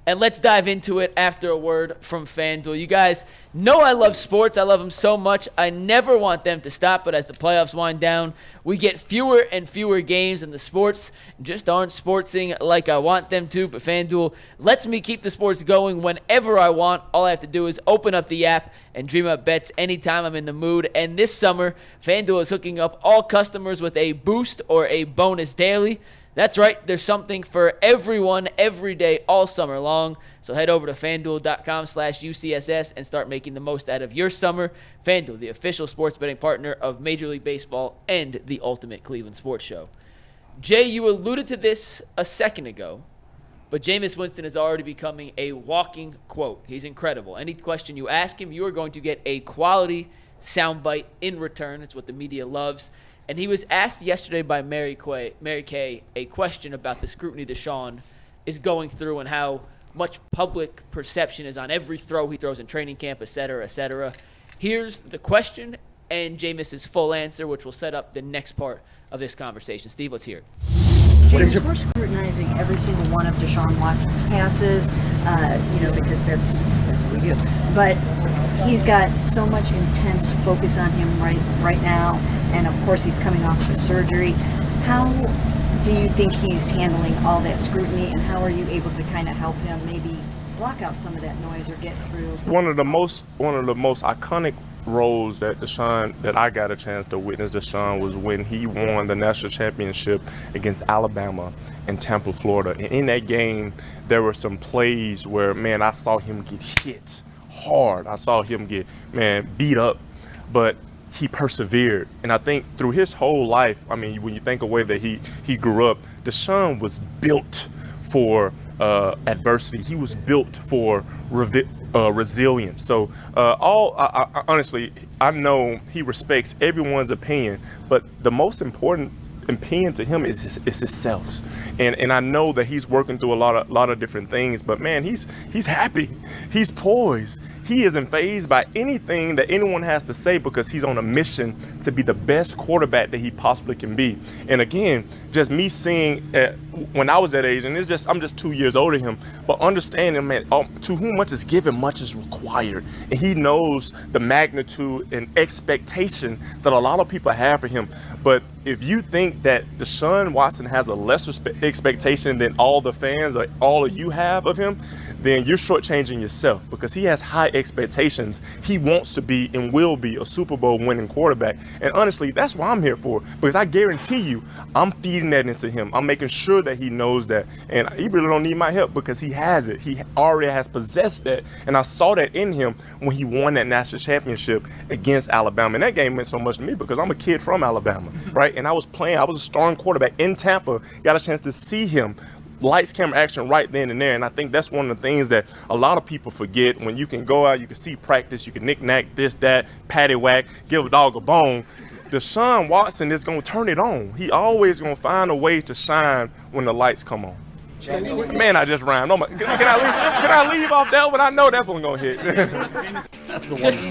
And let's dive into it after a word from FanDuel. You guys know I love sports. I love them so much. I never want them to stop, but as the playoffs wind down, we get fewer and fewer games, and the sports just aren't sportsing like I want them to. But FanDuel lets me keep the sports going whenever I want. All I have to do is open up the app and dream up bets anytime I'm in the mood. And this summer, FanDuel is hooking up all customers with a boost or a bonus daily. That's right, there's something for everyone every day all summer long. So head over to FanDuel.com/UCSS and start making the most out of your summer. FanDuel, the official sports betting partner of Major League Baseball and the Ultimate Cleveland Sports Show. Jay, you alluded to this a second ago, but Jameis Winston is already becoming a walking quote. He's incredible. Any question you ask him, you are going to get a quality soundbite in return. It's what the media loves. And he was asked yesterday by Mary Kay a question about the scrutiny Deshaun is going through and how much public perception is on every throw he throws in training camp, et cetera, et cetera. Here's the question and Jameis's full answer, which will set up the next part of this conversation. Steve, let's hear it. James, we're scrutinizing every single one of Deshaun Watson's passes, because that's what we do. But he's got so much intense focus on him right now, and of course he's coming off of surgery. How do you think he's handling all that scrutiny, and how are you able to kind of help him maybe block out some of that noise or get through? One of the most iconic roles that I got a chance to witness Deshaun was when he won the national championship against Alabama in Tampa, Florida. And in that game, there were some plays where, man, I saw him get hit hard. I saw him get, beat up, but he persevered. And I think through his whole life, I mean, when you think of the way that he grew up, Deshaun was built for adversity. He was built for resilience. So honestly, I know he respects everyone's opinion, but the most important opinion to him is himself. And I know that he's working through a lot of different things, but man, he's happy. He's poised. He isn't fazed by anything that anyone has to say because he's on a mission to be the best quarterback that he possibly can be. And again, just me seeing when I was that age, and I'm just 2 years older than him, but understanding, man, to whom much is given, much is required. And he knows the magnitude and expectation that a lot of people have for him. But if you think that Deshaun Watson has a lesser expectation than all the fans or all of you have of him, then you're shortchanging yourself, because he has high expectations. He wants to be and will be a Super Bowl winning quarterback. And honestly, that's what I'm here for, because I guarantee you, I'm feeding that into him. I'm making sure that he knows that. And he really don't need my help because he has it. He already has possessed that. And I saw that in him when he won that national championship against Alabama. And that game meant so much to me because I'm a kid from Alabama, right? And I was a starting quarterback in Tampa, got a chance to see him. Lights, camera, action right then and there. And I think that's one of the things that a lot of people forget. When you can go out, you can see practice, you can knick-knack, this, that, patty whack, give a dog a bone. Deshaun Watson is going to turn it on. He always going to find a way to shine when the lights come on. Man, I just rhymed. Oh my, can I leave off that one? I know that's one going to hit.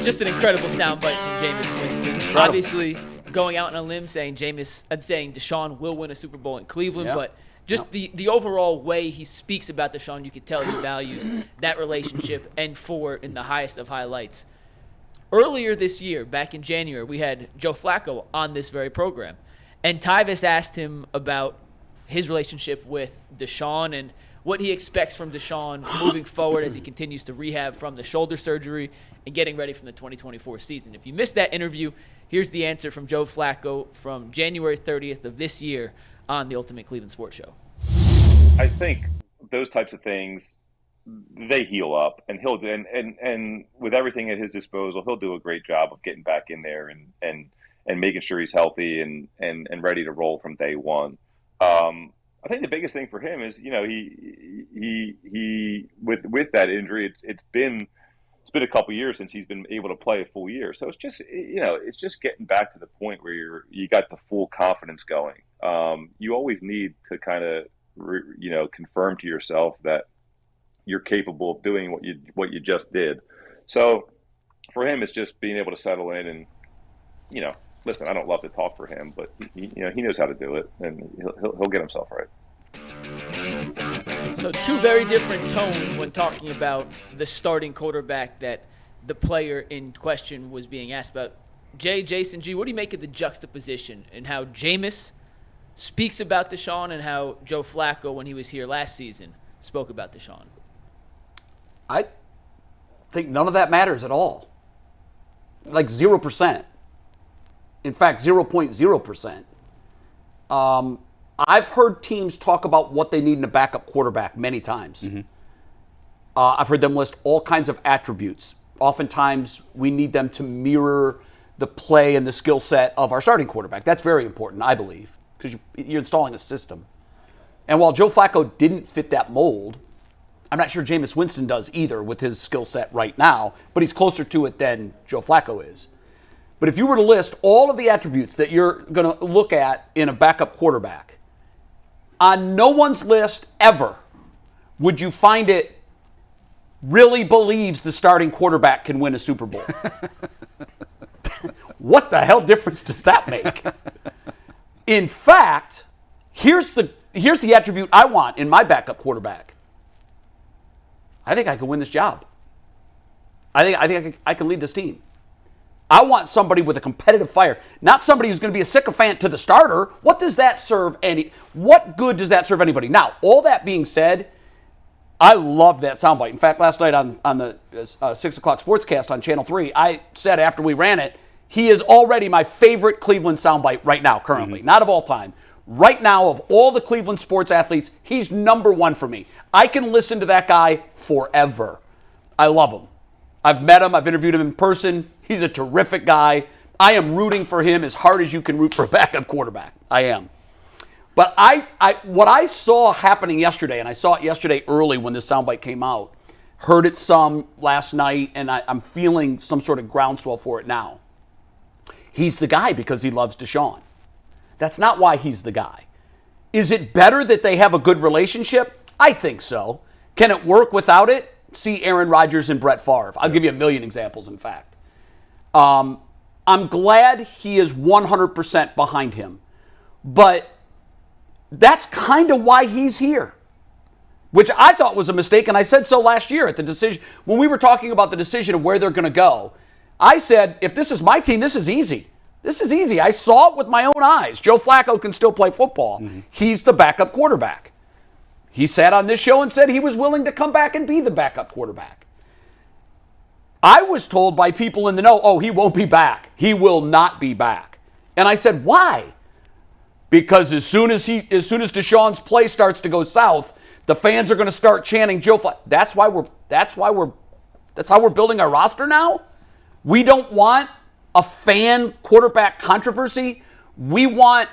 Just an incredible soundbite from Jameis Winston. Obviously, going out on a limb saying Deshaun will win a Super Bowl in Cleveland, but just the overall way he speaks about Deshaun, you could tell he values that relationship and in the highest of highlights. Earlier this year, back in January, we had Joe Flacco on this very program. And Tyvis asked him about his relationship with Deshaun and what he expects from Deshaun moving forward as he continues to rehab from the shoulder surgery and getting ready from the 2024 season. If you missed that interview, here's the answer from Joe Flacco from January 30th of this year on the Ultimate Cleveland Sports Show. I think those types of things, they heal up, and he'll and with everything at his disposal, he'll do a great job of getting back in there and making sure he's healthy and ready to roll from day one. I think the biggest thing for him is, he with that injury, it's been a couple years since he's been able to play a full year. So it's just getting back to the point where you got the full confidence going. You always need to kind of confirm to yourself that you're capable of doing what you just did. So for him, it's just being able to settle in and, listen, I don't love to talk for him, but he knows how to do it, and he'll get himself right. So two very different tones when talking about the starting quarterback that the player in question was being asked about. Jason G, what do you make of the juxtaposition and how Jameis speaks about Deshaun and how Joe Flacco, when he was here last season, spoke about Deshaun? I think none of that matters at all. Like 0%. In fact, 0.0%. I've heard teams talk about what they need in a backup quarterback many times. Mm-hmm. I've heard them list all kinds of attributes. Oftentimes, we need them to mirror the play and the skill set of our starting quarterback. That's very important, I believe, because you're installing a system. And while Joe Flacco didn't fit that mold, I'm not sure Jameis Winston does either with his skill set right now, but he's closer to it than Joe Flacco is. But if you were to list all of the attributes that you're going to look at in a backup quarterback, on no one's list ever would you find it really believes the starting quarterback can win a Super Bowl. What the hell difference does that make? In fact, here's the attribute I want in my backup quarterback. I think I can win this job. I think I can lead this team. I want somebody with a competitive fire, not somebody who's going to be a sycophant to the starter. What does that serve what good does that serve anybody? Now, all that being said, I love that soundbite. In fact, last night on the 6 o'clock sportscast on Channel 3, I said after we ran it, he is already my favorite Cleveland soundbite right now, currently. Mm-hmm. Not of all time. Right now, of all the Cleveland sports athletes, he's number one for me. I can listen to that guy forever. I love him. I've met him. I've interviewed him in person. He's a terrific guy. I am rooting for him as hard as you can root for a backup quarterback. I am. But what I saw happening yesterday, and I saw it yesterday early when this soundbite came out, heard it some last night, and I'm feeling some sort of groundswell for it now. He's the guy because he loves Deshaun. That's not why he's the guy. Is it better that they have a good relationship? I think so. Can it work without it? See Aaron Rodgers and Brett Favre. I'll give you a million examples, in fact. I'm glad he is 100% behind him. But that's kind of why he's here, which I thought was a mistake, and I said so last year at the decision. When we were talking about the decision of where they're going to go, I said, if this is my team, this is easy. This is easy. I saw it with my own eyes. Joe Flacco can still play football. Mm-hmm. He's the backup quarterback. He sat on this show and said he was willing to come back and be the backup quarterback. I was told by people in the know, he won't be back. He will not be back. And I said, why? Because as soon as Deshaun's play starts to go south, the fans are going to start chanting Joe Flacco. That's how we're building our roster now? We don't want a fan quarterback controversy. We want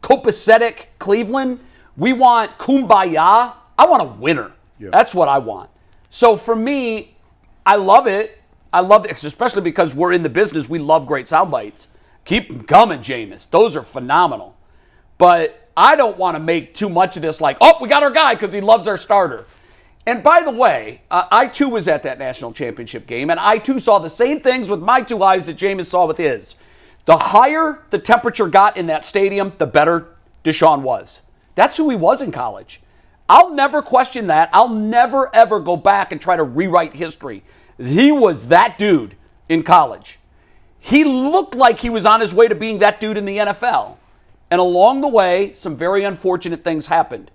copacetic Cleveland. We want kumbaya. I want a winner. Yeah. That's what I want. So for me, I love it. I love it, especially because we're in the business. We love great sound bites. Keep them coming, Jameis. Those are phenomenal. But I don't want to make too much of this like, we got our guy because he loves our starter. And by the way, I too was at that national championship game, and I too saw the same things with my two eyes that Jameis saw with his. The higher the temperature got in that stadium, the better Deshaun was. That's who he was in college. I'll never question that. I'll never, ever go back and try to rewrite history. He was that dude in college. He looked like he was on his way to being that dude in the NFL. And along the way, some very unfortunate things happened.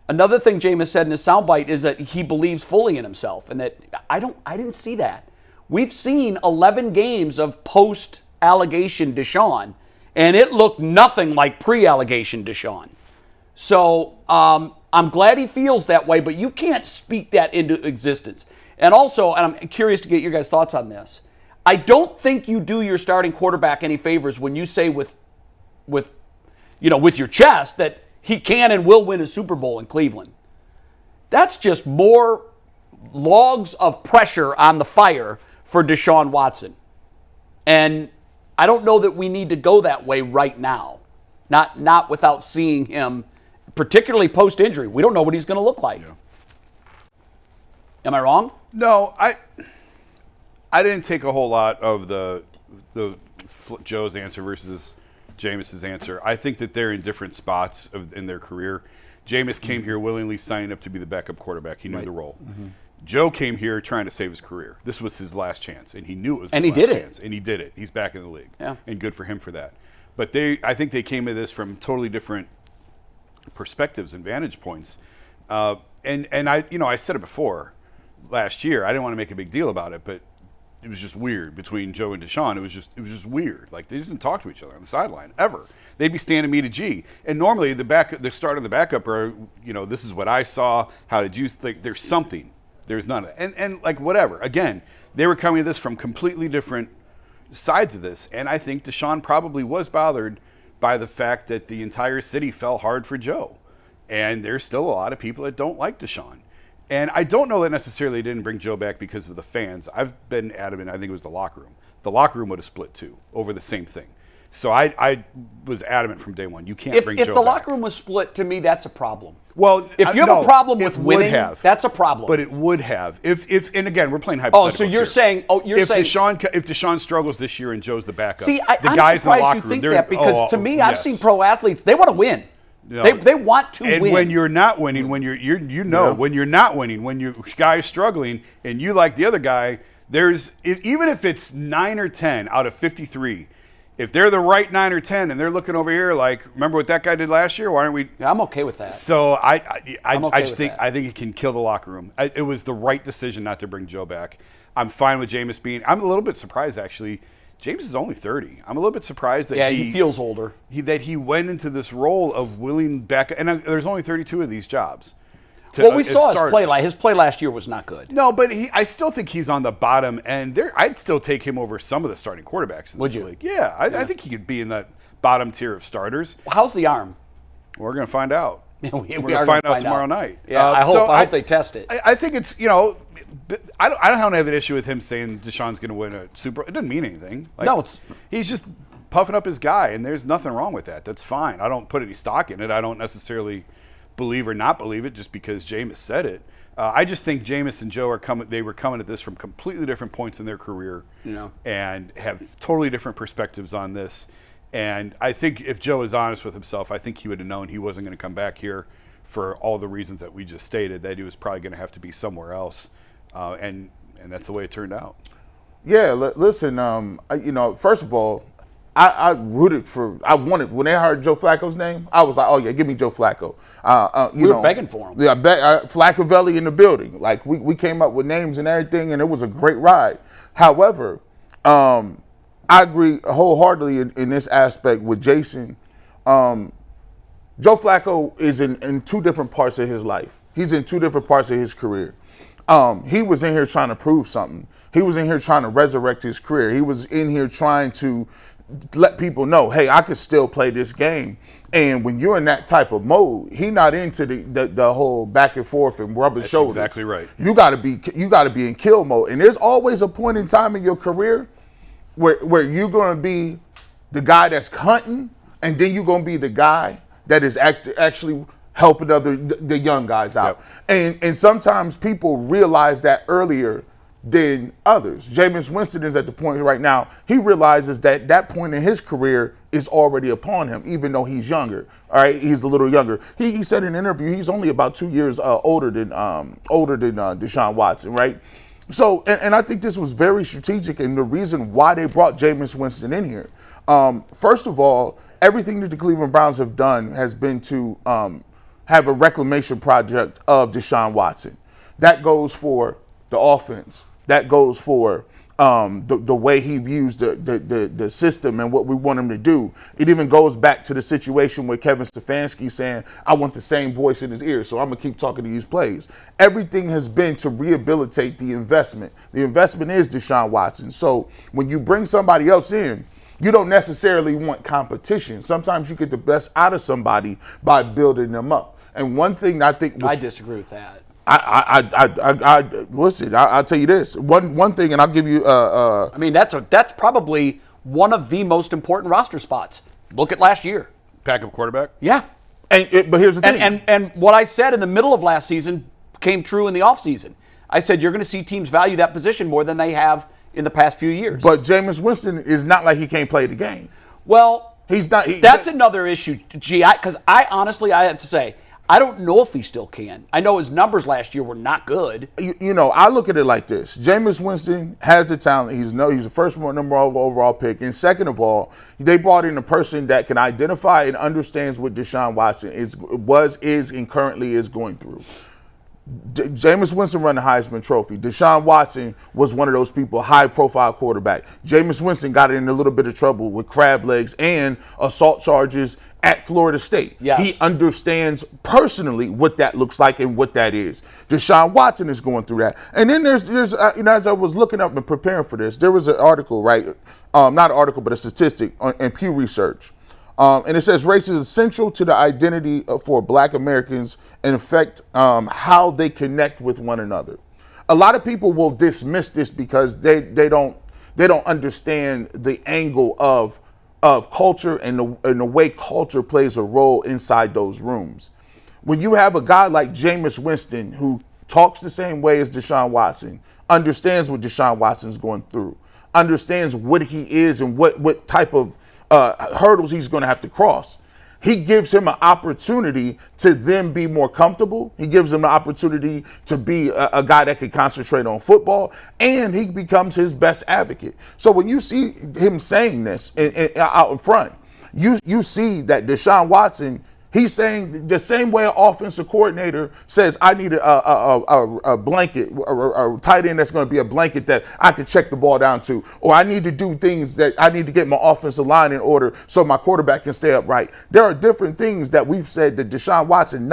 Another thing Jameis said in his soundbite is that he believes fully in himself, and that I didn't see that. We've seen 11 games of post-allegation Deshaun, and it looked nothing like pre-allegation Deshaun. So I'm glad he feels that way, but you can't speak that into existence. And also, and I'm curious to get your guys' thoughts on this, I don't think you do your starting quarterback any favors when you say with your chest that he can and will win a Super Bowl in Cleveland. That's just more logs of pressure on the fire for Deshaun Watson. And I don't know that we need to go that way right now. Not without seeing him, particularly post-injury. We don't know what he's going to look like. Yeah. Am I wrong? No, I didn't take a whole lot of the Joe's answer versus Jameis's answer. I think that they're in different spots in their career. Jameis came here willingly signing up to be the backup quarterback. He knew the role. Joe came here trying to save his career. This was his last chance, and he knew it was his last chance. And he did it. He's back in the league. Yeah. And good for him for that. But I think they came at this from totally different perspectives and vantage points. And I said it before last year. I didn't want to make a big deal about it, but it was just weird between Joe and Deshaun. It was just weird. Like, they just didn't talk to each other on the sideline ever. They'd be standing me to G. And normally the start of the backup are, this is what I saw. How did you think? There's something. There's none of that. And like, whatever. Again, they were coming at this from completely different sides of this. And I think Deshaun probably was bothered by the fact that the entire city fell hard for Joe. And there's still a lot of people that don't like Deshaun. And I don't know that necessarily they didn't bring Joe back because of the fans. I've been adamant, I think it was the locker room. The locker room would have split too over the same thing. So I was adamant from day one. You can't bring Joe back. If the locker room was split, to me, that's a problem. Well, if you have a problem with winning, have, that's a problem. But it would have. If and again, we're playing hypotheticals. Oh, so you're saying? If Deshaun struggles this year and Joe's the backup, see, I'm surprised you think that because to me, I've seen pro athletes. They want to win. No. They want to win. And when you're not winning, when when you're not winning, when your guy's struggling, and you like the other guy, even if it's 9 or 10 out of 53. If they're the right 9 or 10 and they're looking over here like, remember what that guy did last year? Why aren't we? Yeah, I'm okay with that. So I think it can kill the locker room. It was the right decision not to bring Joe back. I'm fine with Jameis being. I'm a little bit surprised actually. Jameis is only 30. I'm a little bit surprised that he feels older. That he went into this role of willing back, and there's only 32 of these jobs. We saw his play. His play last year was not good. No, but I still think he's on the bottom end. I'd still take him over some of the starting quarterbacks in this league. Yeah, I think he could be in that bottom tier of starters. How's the arm? We're going to find out. We're going to find out tomorrow night. Yeah, I hope they test it. I think it's, I don't have an issue with him saying Deshaun's going to win a Super Bowl. It doesn't mean anything. He's just puffing up his guy, and there's nothing wrong with that. That's fine. I don't put any stock in it. I don't necessarily believe or not believe it just because Jameis said it. I just think Jameis and Joe they were coming at this from completely different points in their career and have totally different perspectives on this. And I think if Joe is honest with himself, I think he would have known he wasn't going to come back here for all the reasons that we just stated, that he was probably going to have to be somewhere else. And that's the way it turned out. Yeah, listen, first of all, I wanted, when they heard Joe Flacco's name, I was like, oh yeah, give me Joe Flacco. We were begging for him. Yeah, Flaccovelli in the building. Like, we came up with names and everything, and it was a great ride. However, I agree wholeheartedly in this aspect with Jason. Joe Flacco is in two different parts of his life. He's in two different parts of his career. He was in here trying to prove something. He was in here trying to resurrect his career. He was in here trying to let people know, hey, I could still play this game. And when you're in that type of mode, he's not into the whole back and forth and rubbing shoulders. Exactly right. You gotta be in kill mode. And there's always a point in time in your career where you're gonna be the guy that's hunting, and then you're gonna be the guy that is actually helping the young guys out. Yep. And sometimes people realize that earlier than others. Jameis Winston is at the point right now, he realizes that point in his career is already upon him, even though he's younger. All right, he's a little younger. He said in an interview he's only about 2 years older than Deshaun Watson, right? So, and I think this was very strategic, and the reason why they brought Jameis Winston in here. First of all, everything that the Cleveland Browns have done has been to have a reclamation project of Deshaun Watson. That goes for the offense. That goes for the way he views the system and what we want him to do. It even goes back to the situation with Kevin Stefanski saying, I want the same voice in his ear, so I'm going to keep talking to these plays. Everything has been to rehabilitate the investment. The investment is Deshaun Watson. So when you bring somebody else in, you don't necessarily want competition. Sometimes you get the best out of somebody by building them up. And one thing I think I disagree with that. Listen, I'll tell you this. One thing, and I'll give you. I mean, that's probably one of the most important roster spots. Look at last year. Backup quarterback? Yeah. But here's the thing. And what I said in the middle of last season came true in the offseason. I said you're going to see teams value that position more than they have in the past few years. But Jameis Winston is not like he can't play the game. Well, he's not. That's another issue, G. Because I honestly have to say, I don't know if he still can. I know his numbers last year were not good. You know, I look at it like this. Jameis Winston has the talent. He's the first number one overall pick. And second of all, they brought in a person that can identify and understands what Deshaun Watson is, and currently is going through. Jameis Winston won the Heisman Trophy. Deshaun Watson was one of those people, high-profile quarterback. Jameis Winston got in a little bit of trouble with crab legs and assault charges at Florida State. Yes. He understands personally what that looks like and what that is. Deshaun Watson is going through that. And then there's you know, as I was looking up and preparing for this, there was an article, right? Not an article, but a statistic in Pew Research. And it says race is essential to the identity for Black Americans and affect how they connect with one another. A lot of people will dismiss this because they don't understand the angle of culture and the way culture plays a role inside those rooms. When you have a guy like Jameis Winston who talks the same way as Deshaun Watson, understands what Deshaun Watson's going through, understands what he is and what type of hurdles he's going to have to cross. He gives him an opportunity to then be more comfortable. He gives him an opportunity to be a guy that can concentrate on football, and he becomes his best advocate. So when you see him saying this out in front, you see that Deshaun Watson, he's saying the same way an offensive coordinator says, I need a blanket, a tight end that's going to be a blanket that I can check the ball down to, or I need to do things that I need to get my offensive line in order so my quarterback can stay upright. There are different things that we've said that Deshaun Watson,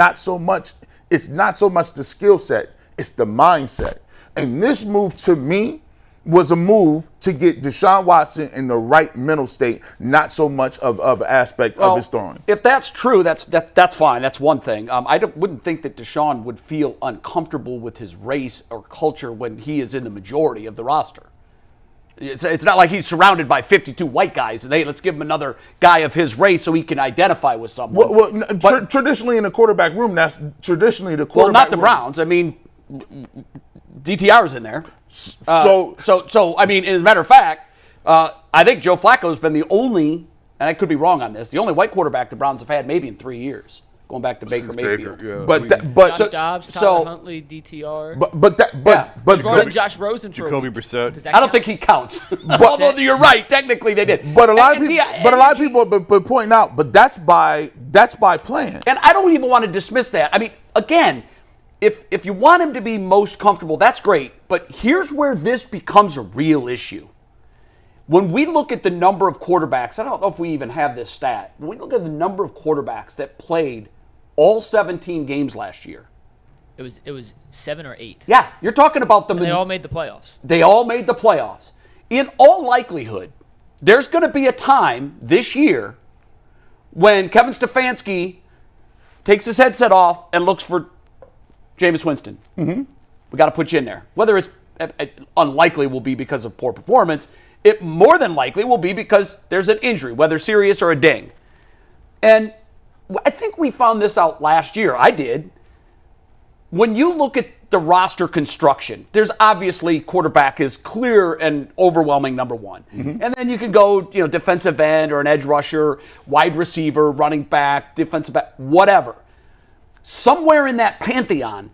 it's not so much the skill set, it's the mindset. And this move to me was a move to get Deshaun Watson in the right mental state, not so much of an aspect of his throwing. If that's true, that's fine. That's one thing. Wouldn't think that Deshaun would feel uncomfortable with his race or culture when he is in the majority of the roster. It's not like he's surrounded by 52 white guys and hey, let's give him another guy of his race so he can identify with someone. Traditionally in the quarterback room, that's traditionally the quarterback room. Well, not the room. Browns. I mean, DTR's in there. So I mean, as a matter of fact, I think Joe Flacco's been the only, and I could be wrong on this, the only white quarterback the Browns have had maybe in 3 years, going back to Baker Mayfield. Josh Dobbs, Tyler Huntley, DTR. But Josh Rosen for Jacoby Brissett. I don't think he counts. Although you're right, technically they did. But a lot of people but pointing out, but that's by plan. And I don't even want to dismiss that. I mean, again, if you want him to be most comfortable, that's great. But here's where this becomes a real issue. When we look at the number of quarterbacks, I don't know if we even have this stat. When we look at the number of quarterbacks that played all 17 games last year. It was 7 or 8. Yeah, you're talking about them. And they all made the playoffs. They all made the playoffs. In all likelihood, there's going to be a time this year when Kevin Stefanski takes his headset off and looks for Jameis Winston. Mm-hmm. We got to put you in there. Whether it's unlikely will be because of poor performance, it more than likely will be because there's an injury, whether serious or a ding. And I think we found this out last year. I did. When you look at the roster construction, there's obviously quarterback is clear and overwhelming number one. Mm-hmm. And then you can go, defensive end or an edge rusher, wide receiver, running back, defensive back, whatever. Somewhere in that pantheon,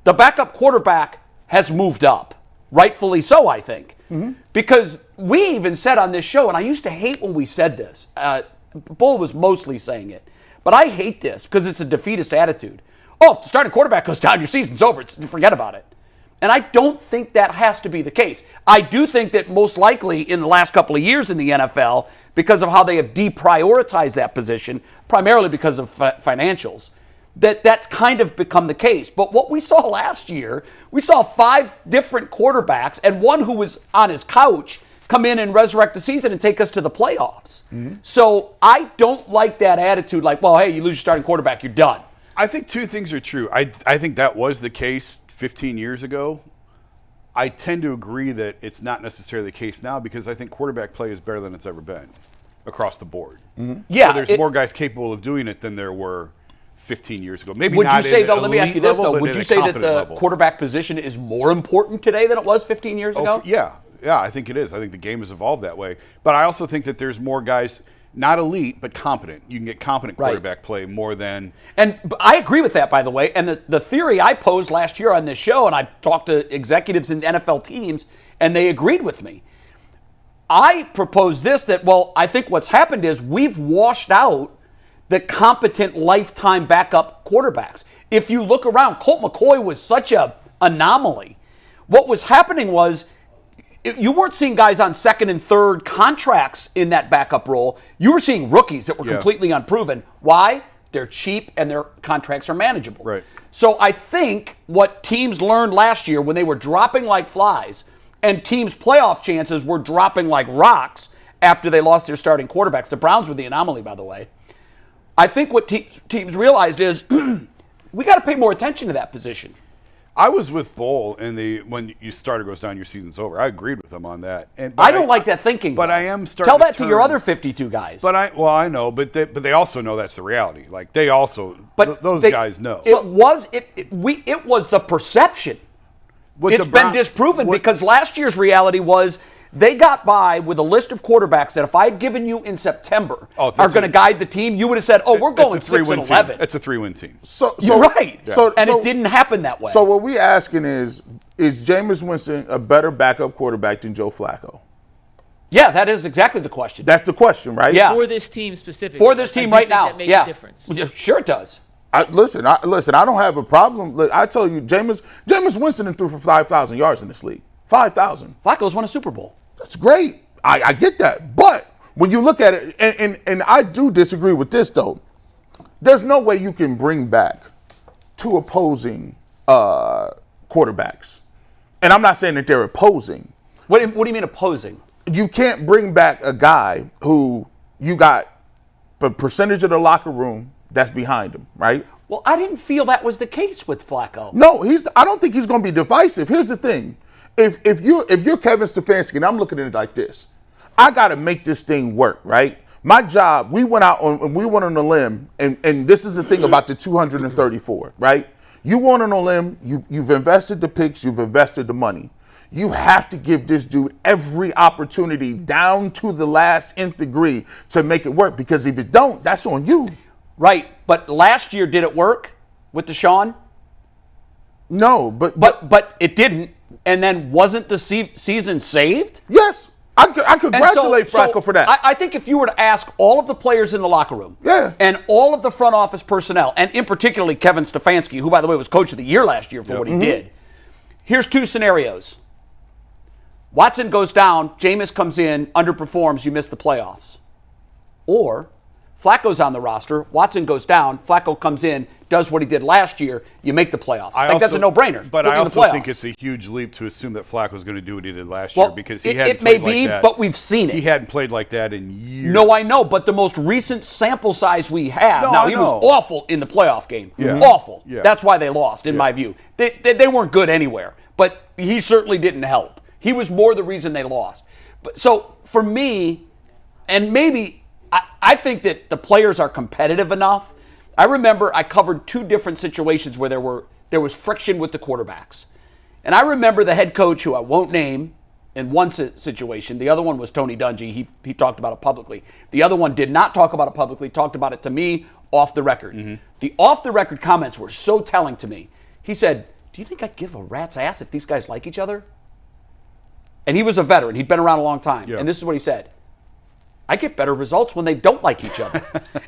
the backup quarterback has moved up. Rightfully so, I think. Mm-hmm. Because we even said on this show, and I used to hate when we said this, Bull was mostly saying it, but I hate this because it's a defeatist attitude. Oh, if the starting quarterback goes down, your season's over. Forget about it. And I don't think that has to be the case. I do think that most likely in the last couple of years in the NFL, because of how they have deprioritized that position, primarily because of financials, that's kind of become the case. But what we saw last year, we saw 5 different quarterbacks and one who was on his couch come in and resurrect the season and take us to the playoffs. Mm-hmm. So I don't like that attitude like, well, hey, you lose your starting quarterback, you're done. I think 2 things are true. I think that was the case 15 years ago. I tend to agree that it's not necessarily the case now because I think quarterback play is better than it's ever been across the board. Mm-hmm. Yeah, so there's more guys capable of doing it than there were 15 years ago. Maybe would not you say, though, let me ask you this, level, though, would you say that the quarterback position is more important today than it was 15 years ago? Yeah, I think it is. I think the game has evolved that way. But I also think that there's more guys. not elite, but competent. You can get competent Right. quarterback play more than. And I agree with that, by the way. And the theory I posed last year on this show, and I talked to executives in NFL teams, and they agreed with me. I proposed this, that, well, I think what's happened is we've washed out the competent lifetime backup quarterbacks. If you look around, Colt McCoy was such a anomaly. What was happening was you weren't seeing guys on second and third contracts in that backup role. You were seeing rookies that were completely unproven. Why? They're cheap and their contracts are manageable. Right. So I think what teams learned last year when they were dropping like flies and teams' playoff chances were dropping like rocks after they lost their starting quarterbacks. The Browns were the anomaly, by the way. I think what teams realized is we got to pay more attention to that position. I was with Bull when you starter goes down, your season's over. I agreed with him on that. But I don't like that thinking. But though. I am starting. Tell that to your turn- other 52 guys. I know, but they also know that's the reality. Like they also, those guys know. It was the perception. It's been disproven because last year's reality was they got by with a list of quarterbacks that if I had given you in September are going to guide the team, you would have said, we're going 6-11. It's a 3-win team. You're right. It didn't happen that way. So what we asking is Jameis Winston a better backup quarterback than Joe Flacco? Yeah, that is exactly the question. That's the question, right? Yeah. For this team specifically. For this team right now. That makes a difference. Yeah, sure it does. Listen, I don't have a problem. Look, I tell you, Jameis Winston threw for 5,000 yards in this league. 5,000. Flacco's won a Super Bowl. That's great. I get that. But when you look at it, and I do disagree with this, though. There's no way you can bring back two opposing quarterbacks. And I'm not saying that they're opposing. What do you mean opposing? You can't bring back a guy who you got a percentage of the locker room that's behind him, right? Well, I didn't feel that was the case with Flacco. No, I don't think he's going to be divisive. Here's the thing. If you're Kevin Stefanski, and I'm looking at it like this, I got to make this thing work, right? My job, we went on a limb, and this is the thing about the 234, right? You went on a limb, you've invested the picks, you've invested the money. You have to give this dude every opportunity down to the last nth degree to make it work, because if it don't, that's on you. Right, but last year, did it work with Deshaun? No, but it didn't. And then wasn't the season saved? Yes, I congratulate Flacco for that. I think if you were to ask all of the players in the locker room, and all of the front office personnel, and in particularly Kevin Stefanski, who by the way was coach of the year last year for what he did. Here's two scenarios. Watson goes down, Jameis comes in, underperforms, you miss the playoffs. Or Flacco's on the roster, Watson goes down, Flacco comes in, does what he did last year, you make the playoffs. I think that's a no-brainer. But I also think it's a huge leap to assume that Flacco's going to do what he did last year, because he hadn't it may played be, like that. but we've seen it. He hadn't played like that in years. No, I know, but the most recent sample size we have. No, now, I he know. was awful in the playoff game. Yeah. Awful. Yeah. That's why they lost, in my view. They weren't good anywhere, but he certainly didn't help. He was more the reason they lost. But so, for me, and maybe I think that the players are competitive enough. I remember I covered two different situations where there was friction with the quarterbacks. And I remember the head coach, who I won't name, in one situation. The other one was Tony Dungy. He talked about it publicly. The other one did not talk about it publicly, talked about it to me off the record. The off-the-record comments were so telling to me. He said, do you think I'd give a rat's ass if these guys like each other? And he was a veteran. He'd been around a long time. Yeah. And this is what he said. I get better results when they don't like each other.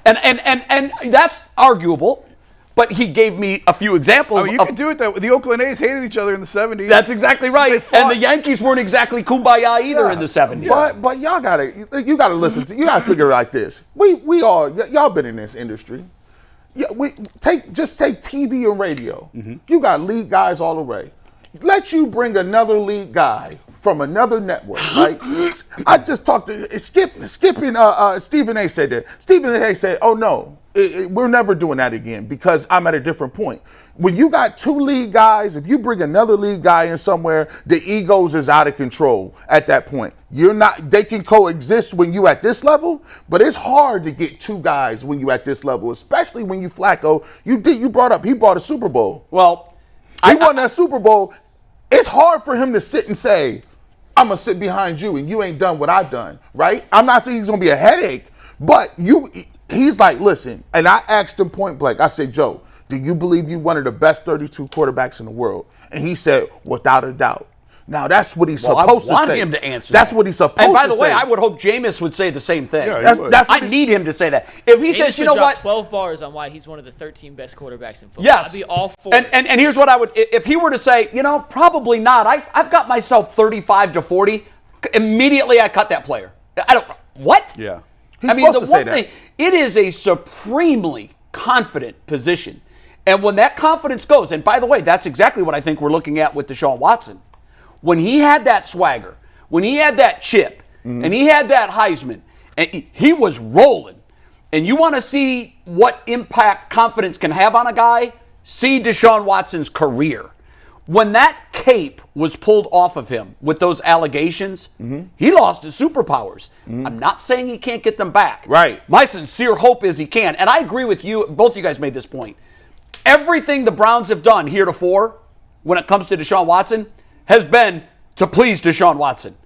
and that's arguable, but he gave me a few examples. You can do it that way. The Oakland A's hated each other in the 70s. That's exactly right. And the Yankees weren't exactly kumbaya either in the 70s. But y'all gotta listen to, you gotta figure it like this. We all, y'all been in this industry. Yeah, just take TV and radio. You got lead guys all the way. Let you bring another lead guy from another network, right? I just talked to Stephen A. said that. Stephen A. said, oh no, we're never doing that again because I'm at a different point. When you got two lead guys, if you bring another lead guy in somewhere, the egos is out of control at that point. They can coexist when you at this level, but it's hard to get two guys when you at this level, especially when you Flacco. He brought a Super Bowl. Well, he won that Super Bowl. It's hard for him to sit and say, I'm going to sit behind you and you ain't done what I've done, right? I'm not saying he's going to be a headache, But he's like, listen, and I asked him point blank. I said, Joe, do you believe you're one of the best 32 quarterbacks in the world? And he said, without a doubt. Now, that's what he's supposed to say. I want him to answer That's that. what he's supposed to say. And by the way, I would hope Jameis would say the same thing. Yeah, I need him to say that. If he says, you know what? 12 bars on why he's one of the 13 best quarterbacks in football. Yes. I'd be all for and, it. and here's what I would, if he were to say, probably not. I've got myself 35 to 40. Immediately I cut that player. What? Yeah. He's supposed to say that. It is a supremely confident position. And when that confidence goes, and by the way, that's exactly what I think we're looking at with Deshaun Watson. When he had that swagger, when he had that chip, and he had that Heisman, and he was rolling. And you want to see what impact confidence can have on a guy? See Deshaun Watson's career. When that cape was pulled off of him with those allegations, he lost his superpowers. I'm not saying he can't get them back. Right. My sincere hope is he can. And I agree with you. Both of you guys made this point. Everything the Browns have done heretofore when it comes to Deshaun Watson has been to please Deshaun Watson.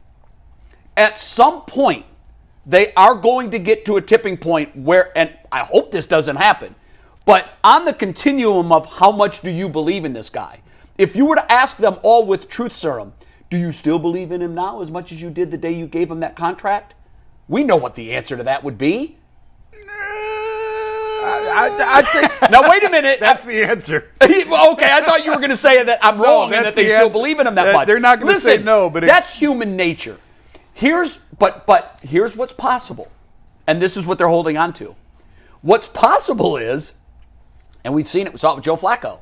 At some point, they are going to get to a tipping point where, and I hope this doesn't happen, but on the continuum of how much do you believe in this guy, if you were to ask them all with truth serum, do you still believe in him now as much as you did the day you gave him that contract? We know what the answer to that would be. I think. Now, wait a minute. That's the answer. Okay, I thought you were going to say that I'm wrong and that they still believe in him that much. They're not going to say no, but that's human nature. But here's what's possible, and this is what they're holding on to. What's possible is, and we've seen it, we saw it with Joe Flacco,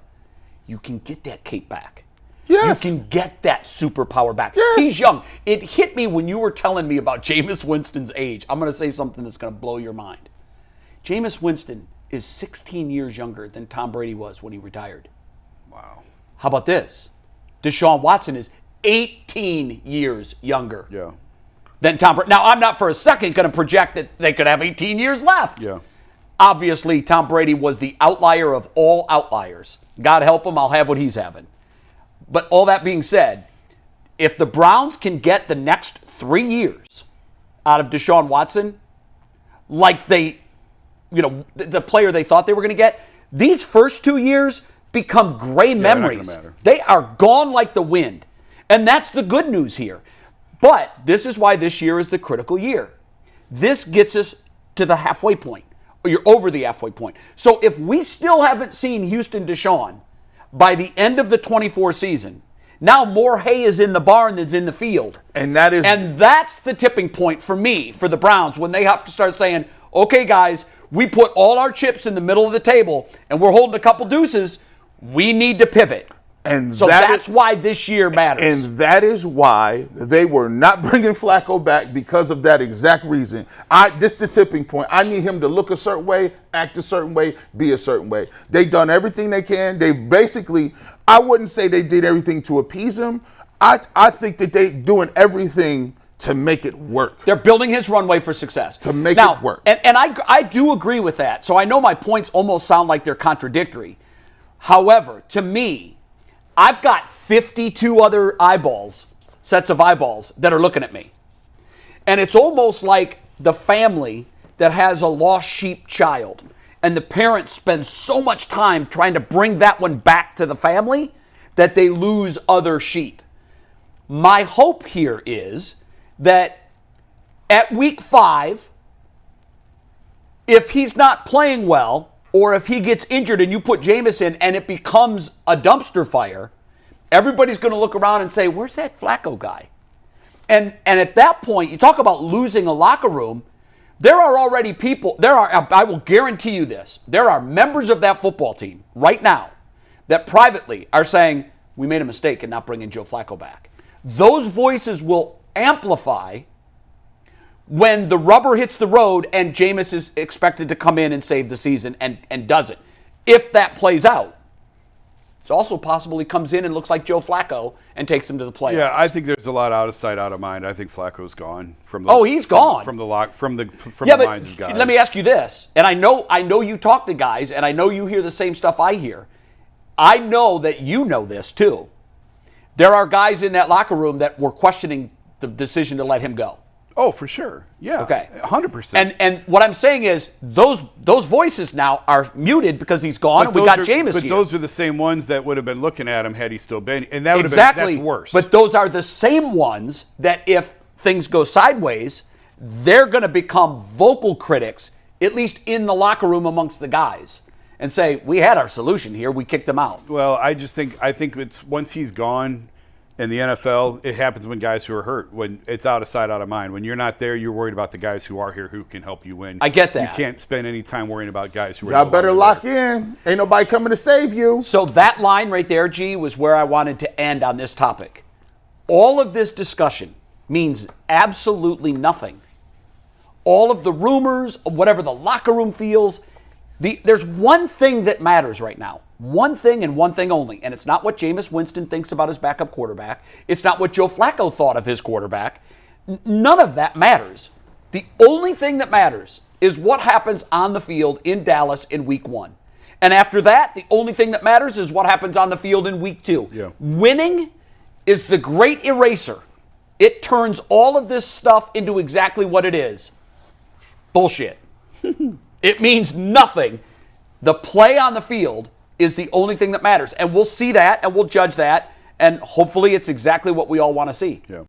you can get that cape back. Yes. You can get that superpower back. Yes. He's young. It hit me when you were telling me about Jameis Winston's age. I'm going to say something that's going to blow your mind. Jameis Winston is 16 years younger than Tom Brady was when he retired. Wow. How about this? Deshaun Watson is 18 years younger than Tom Brady. Now, I'm not for a second going to project that they could have 18 years left. Yeah. Obviously, Tom Brady was the outlier of all outliers. God help him, I'll have what he's having. But all that being said, if the Browns can get the next 3 years out of Deshaun Watson, like the player they thought they were going to get, these first 2 years become gray memories. Not gonna matter. They are gone like the wind. And that's the good news here. But this is why this year is the critical year. This gets us to the halfway point. Or you're over the halfway point. So if we still haven't seen Houston Deshaun by the end of the 24 season, now more hay is in the barn than's in the field. And that's the tipping point for me, for the Browns, when they have to start saying, okay, guys, we put all our chips in the middle of the table and we're holding a couple deuces. We need to pivot. And so that's why this year matters. And that is why they were not bringing Flacco back, because of that exact reason. This is the tipping point. I need him to look a certain way, act a certain way, be a certain way. They've done everything they can. They basically, I wouldn't say they did everything to appease him. I think that they're doing everything to make it work. They're building his runway for success. To make it work. And I do agree with that. So I know my points almost sound like they're contradictory. However, to me, I've got 52 other sets of eyeballs that are looking at me. And it's almost like the family that has a lost sheep child. And the parents spend so much time trying to bring that one back to the family that they lose other sheep. My hope here is that at week 5, if he's not playing well, or if he gets injured and you put Jameis in and it becomes a dumpster fire, everybody's going to look around and say, where's that Flacco guy? And at that point, you talk about losing a locker room, there are already people, I will guarantee you this, there are members of that football team right now that privately are saying, we made a mistake in not bringing Joe Flacco back. Those voices will amplify when the rubber hits the road and Jameis is expected to come in and save the season and does it. If that plays out, it's also possible he comes in and looks like Joe Flacco and takes him to the playoffs. Yeah, I think there's a lot out of sight, out of mind. I think Flacco's gone from the. He's gone from the minds of guys. Let me ask you this, and I know you talk to guys, and I know you hear the same stuff I hear. I know that you know this too. There are guys in that locker room that were questioning the decision to let him go. Oh, for sure. Yeah. Okay. 100%. And what I'm saying is those voices now are muted because he's gone, and we got Jameis But here. those are the same ones that would have been looking at him had he still been. And that would Exactly. have been, that's worse. But those are the same ones that if things go sideways, they're going to become vocal critics, at least in the locker room amongst the guys, and say, we had our solution here, we kicked them out. Well, I think it's once he's gone in the NFL, it happens when guys who are hurt, when it's out of sight, out of mind. When you're not there, you're worried about the guys who are here who can help you win. I get that. You can't spend any time worrying about guys who are Y'all no better longer lock there. in. Ain't nobody coming to save you. So that line right there, G, was where I wanted to end on this topic. All of this discussion means absolutely nothing. All of the rumors, whatever the locker room feels, there's one thing that matters right now. One thing and one thing only. And it's not what Jameis Winston thinks about his backup quarterback. It's not what Joe Flacco thought of his quarterback. None of that matters. The only thing that matters is what happens on the field in Dallas in week 1. And after that, the only thing that matters is what happens on the field in week 2. Yeah. Winning is the great eraser. It turns all of this stuff into exactly what it is. Bullshit. It means nothing. The play on the field is the only thing that matters. And we'll see that and we'll judge that. And hopefully it's exactly what we all want to see. Yeah.